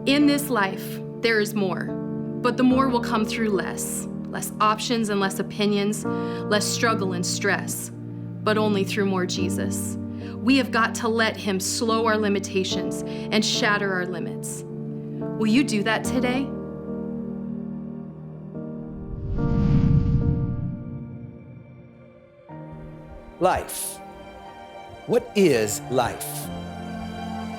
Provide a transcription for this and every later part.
In this life, there is more, but the more will come through less options and less opinions, less struggle and stress, but only through more Jesus. We have got to let him slow our limitations and shatter our limits. Will you do that today? Life. What is life?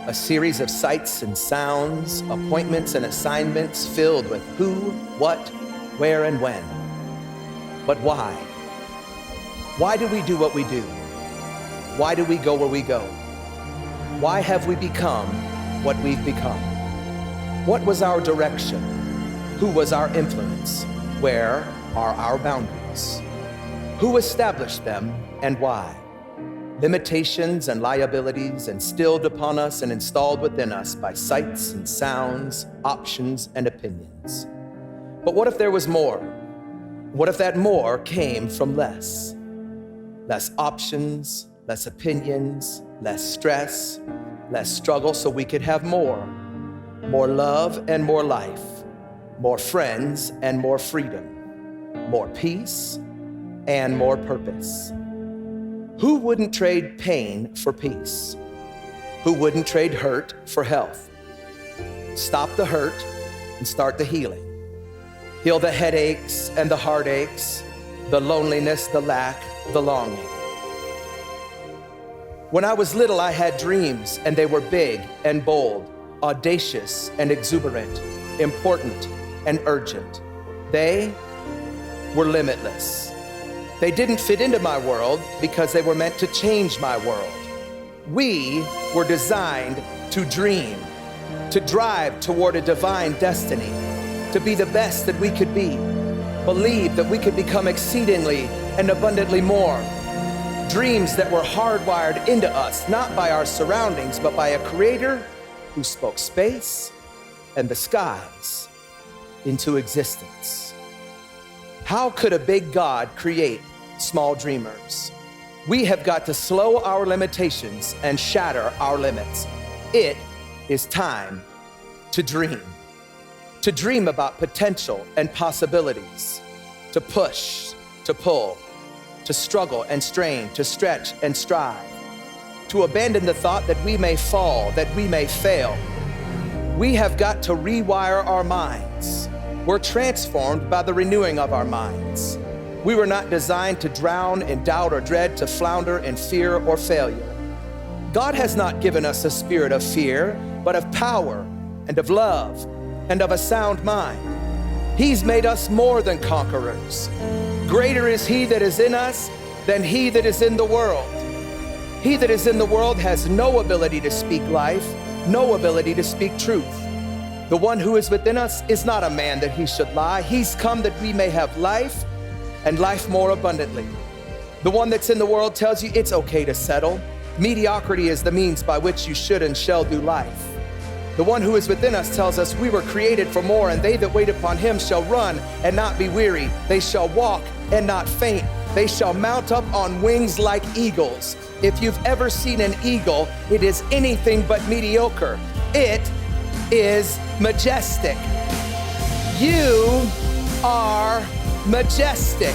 A series of sights and sounds, appointments and assignments filled with who, what, where, and when. But why? Why do we do what we do? Why do we go where we go? Why have we become what we've become? What was our direction? Who was our influence? Where are our boundaries? Who established them and why? Limitations and liabilities instilled upon us and installed within us by sights and sounds, options and opinions. But what if there was more? What if that more came from less? Less options, less opinions, less stress, less struggle, so we could have more. More love and more life, more friends and more freedom, more peace and more purpose. Who wouldn't trade pain for peace? Who wouldn't trade hurt for health? Stop the hurt and start the healing. Heal the headaches and the heartaches, the loneliness, the lack, the longing. When I was little, I had dreams, and they were big and bold, audacious and exuberant, important and urgent. They were limitless. They didn't fit into my world because they were meant to change my world. We were designed to dream, to drive toward a divine destiny, to be the best that we could be, believe that we could become exceedingly and abundantly more. Dreams that were hardwired into us, not by our surroundings, but by a creator who spoke space and the skies into existence. How could a big God create small dreamers? We have got to slow our limitations and shatter our limits. It is time to dream about potential and possibilities, to push, to pull, to struggle and strain, to stretch and strive, to abandon the thought that we may fall, that we may fail. We have got to rewire our minds. We're transformed by the renewing of our minds. We were not designed to drown in doubt or dread, to flounder in fear or failure. God has not given us a spirit of fear, but of power and of love and of a sound mind. He's made us more than conquerors. Greater is he that is in us than he that is in the world. He that is in the world has no ability to speak life, no ability to speak truth. The one who is within us is not a man that he should lie. He's come that we may have life and life more abundantly. The one that's in the world tells you it's okay to settle. Mediocrity is the means by which you should and shall do life. The one who is within us tells us we were created for more, and they that wait upon him shall run and not be weary. They shall walk and not faint. They shall mount up on wings like eagles. If you've ever seen an eagle, it is anything but mediocre. It is majestic. You are majestic.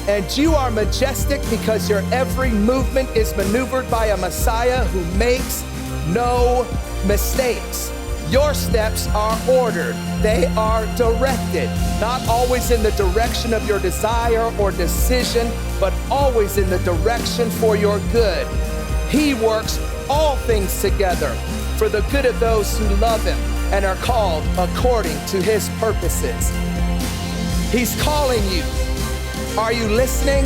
And you are majestic because your every movement is maneuvered by a Messiah who makes no mistakes. Your steps are ordered. They are directed, not always in the direction of your desire or decision, but always in the direction for your good. He works all things together for the good of those who love him and are called according to his purposes. He's calling you. Are you listening?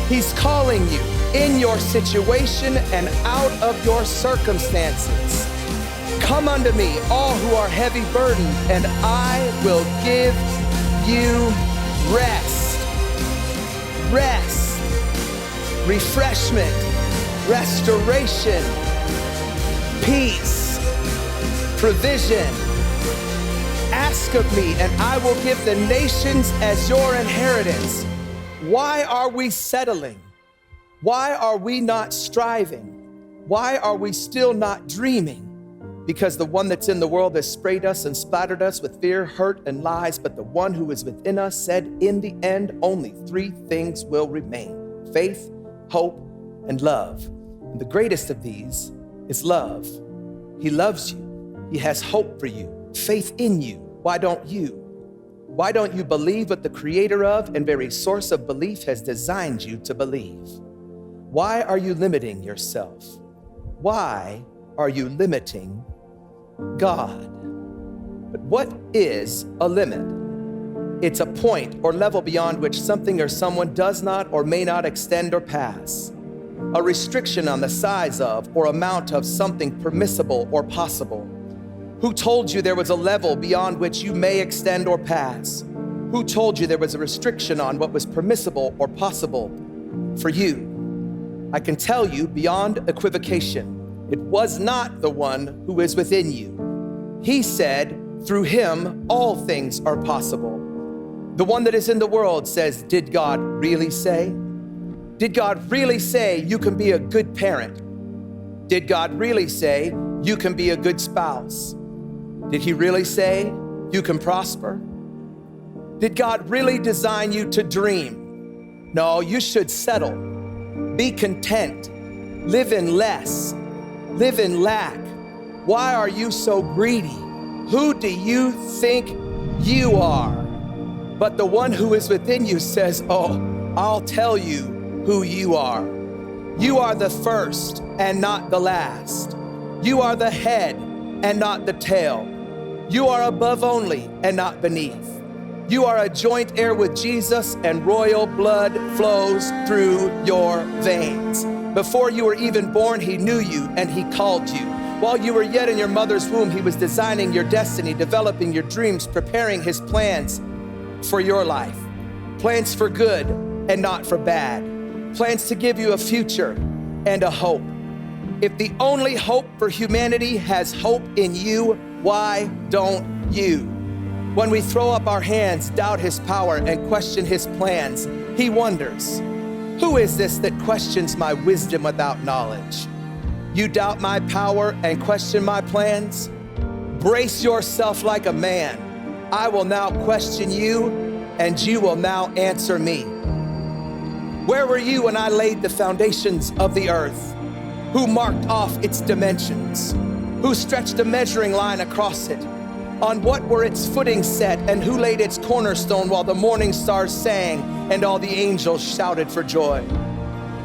He's calling you in your situation and out of your circumstances. Come unto me, all who are heavy burdened, and I will give you rest. Rest, refreshment, restoration, peace, provision. Ask of me, and I will give the nations as your inheritance. Why are we settling? Why are we not striving? Why are we still not dreaming? Because the one that's in the world has sprayed us and splattered us with fear, hurt, and lies, but the one who is within us said, in the end, only 3 things will remain: faith, hope, and love. And the greatest of these is love. He loves you. He has hope for you, faith in you. Why don't you? Why don't you believe what the creator of and very source of belief has designed you to believe? Why are you limiting yourself? Why are you limiting God? But what is a limit? It's a point or level beyond which something or someone does not or may not extend or pass. A restriction on the size of or amount of something permissible or possible. Who told you there was a level beyond which you may extend or pass? Who told you there was a restriction on what was permissible or possible for you? I can tell you beyond equivocation, it was not the one who is within you. He said, through him, all things are possible. The one that is in the world says, did God really say? Did God really say you can be a good parent? Did God really say you can be a good spouse? Did he really say you can prosper? Did God really design you to dream? No, you should settle. Be content. Live in less. Live in lack. Why are you so greedy? Who do you think you are? But the one who is within you says, oh, I'll tell you who you are. You are the first and not the last. You are the head and not the tail. You are above only and not beneath. You are a joint heir with Jesus, and royal blood flows through your veins. Before you were even born, he knew you and he called you. While you were yet in your mother's womb, he was designing your destiny, developing your dreams, preparing his plans for your life. Plans for good and not for bad. Plans to give you a future and a hope. If the only hope for humanity has hope in you, why don't you? When we throw up our hands, doubt his power, and question his plans, he wonders, who is this that questions my wisdom without knowledge? You doubt my power and question my plans? Brace yourself like a man. I will now question you, and you will now answer me. Where were you when I laid the foundations of the earth? Who marked off its dimensions? Who stretched a measuring line across it? On what were its footings set, and who laid its cornerstone while the morning stars sang and all the angels shouted for joy?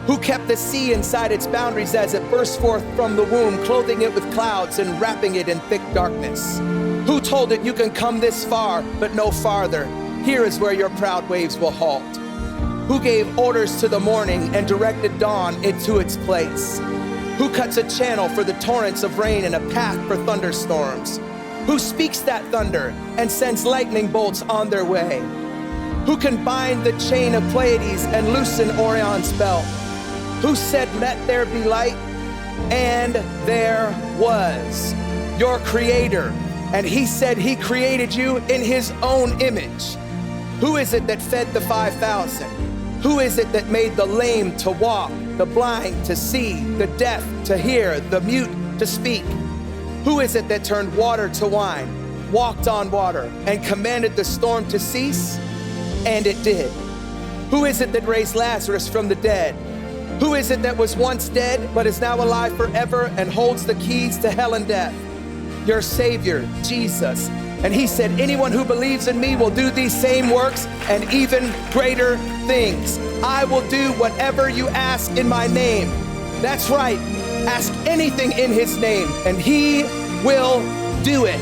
Who kept the sea inside its boundaries as it burst forth from the womb, clothing it with clouds and wrapping it in thick darkness? Who told it you can come this far, but no farther? Here is where your proud waves will halt. Who gave orders to the morning and directed dawn into its place? Who cuts a channel for the torrents of rain and a path for thunderstorms? Who speaks that thunder and sends lightning bolts on their way? Who can bind the chain of Pleiades and loosen Orion's belt? Who said, let there be light? And there was. Your creator. And he said he created you in his own image. Who is it that fed the 5,000? Who is it that made the lame to walk, the blind to see, the deaf to hear, the mute to speak? Who is it that turned water to wine, walked on water, and commanded the storm to cease? And it did. Who is it that raised Lazarus from the dead? Who is it that was once dead but is now alive forever and holds the keys to hell and death? Your Savior, Jesus. And he said, anyone who believes in me will do these same works and even greater things. I will do whatever you ask in my name. That's right. Ask anything in his name and he will do it.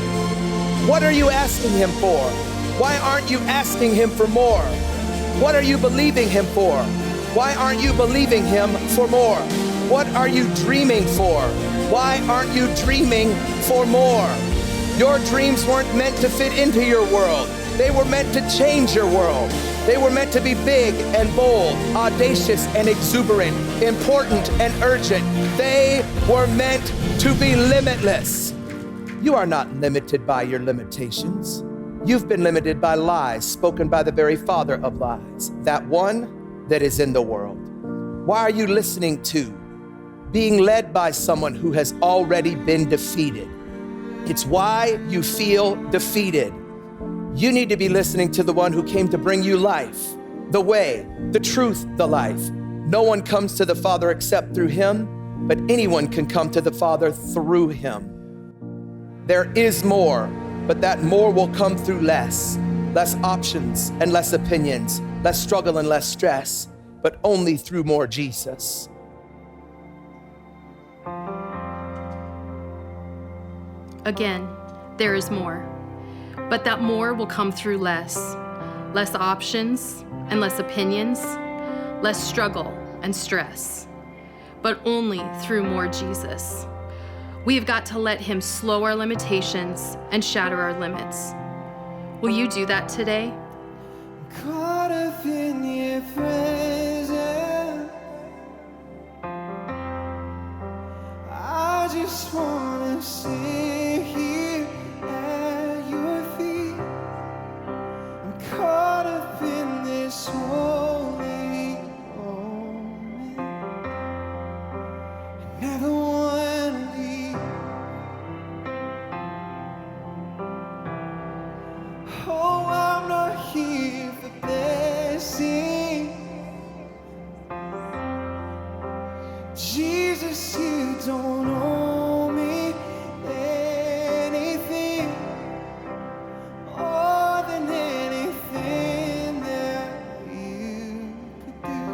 What are you asking him for? Why aren't you asking him for more? What are you believing him for? Why aren't you believing him for more? What are you dreaming for? Why aren't you dreaming for more? Your dreams weren't meant to fit into your world. They were meant to change your world. They were meant to be big and bold, audacious and exuberant, important and urgent. They were meant to be limitless. You are not limited by your limitations. You've been limited by lies spoken by the very father of lies, that one that is in the world. Why are you listening to, being led by someone who has already been defeated? It's why you feel defeated. You need to be listening to the one who came to bring you life, the way, the truth, the life. No one comes to the Father except through him, but anyone can come to the Father through him. There is more, but that more will come through less options and less opinions, less struggle and less stress, but only through more Jesus. Again, there is more, but that more will come through less options and less opinions, less struggle and stress, but only through more Jesus. We have got to let him slow our limitations and shatter our limits. Will you do that today? Caught up in your presence, I just wanna sit here at your feet. I'm caught up in this holy moment. I never wanna leave. Oh, I'm not here for blessing. Jesus, you don't owe me anything more than anything that you could do.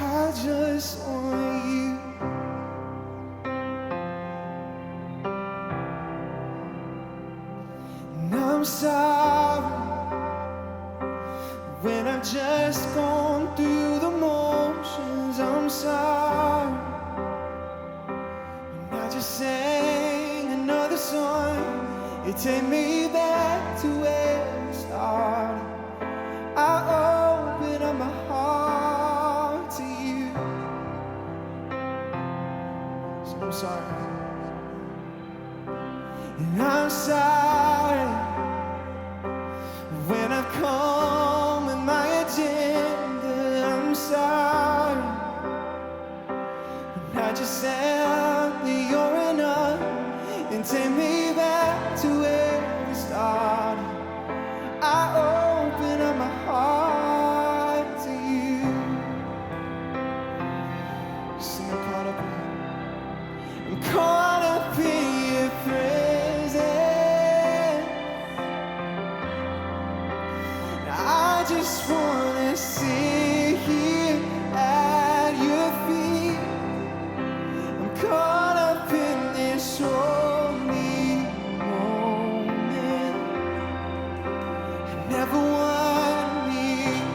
I just want you. And I'm sorry when I've just gone through the motions. I'm sorry when I just sang another song. It take me back to where we started. I open up my heart to you. So I'm sorry. And I'm sorry when I've come with my agenda. I'm sorry when I just said that you're enough and take me back to where we started. I open up my heart to you. Sing, I'm caught up in, I'm caught up in your presence. I just wanna sit here at your feet. I'm caught up in this holy moment. I never want to leave.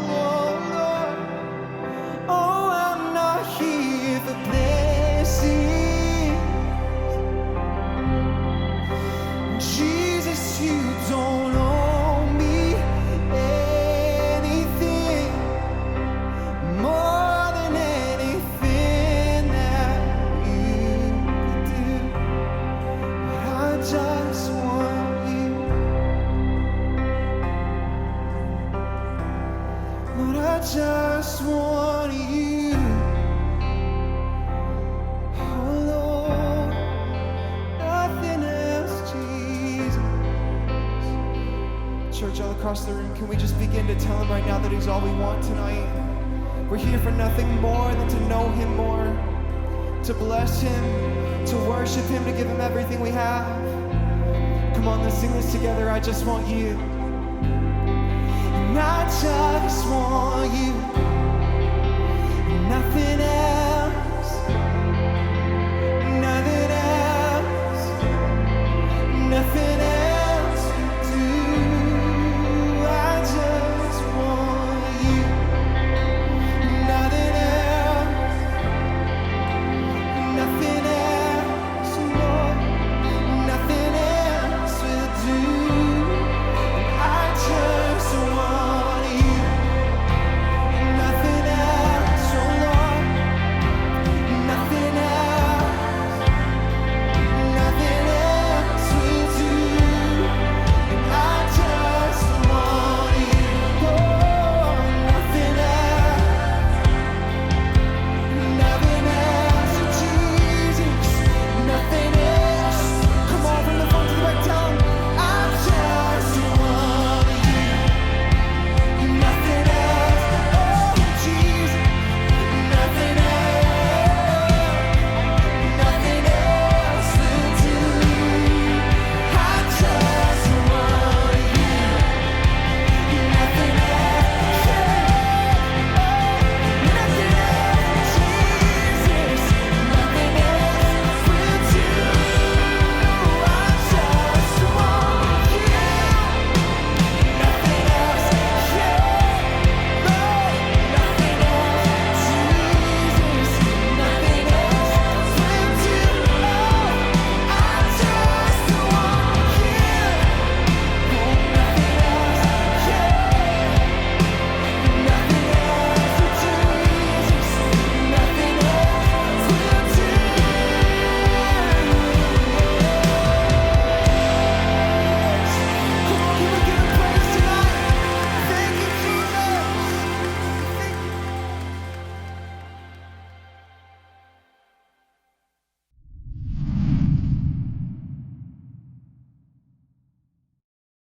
Oh, Lord. Oh, I'm not here for blessing. Jesus, you don't owe me anything more than anything that you could do. But I just want you. Lord, I just want you. Oh, Lord, nothing else, Jesus. Church all across the room, can we just begin to tell him right now that he's all we want tonight? We're here for nothing more than to know him more, to bless him, to worship him, to give him everything we have. Come on, let's sing this together. I just want you. And I just want you. Nothing else. Nothing else. Nothing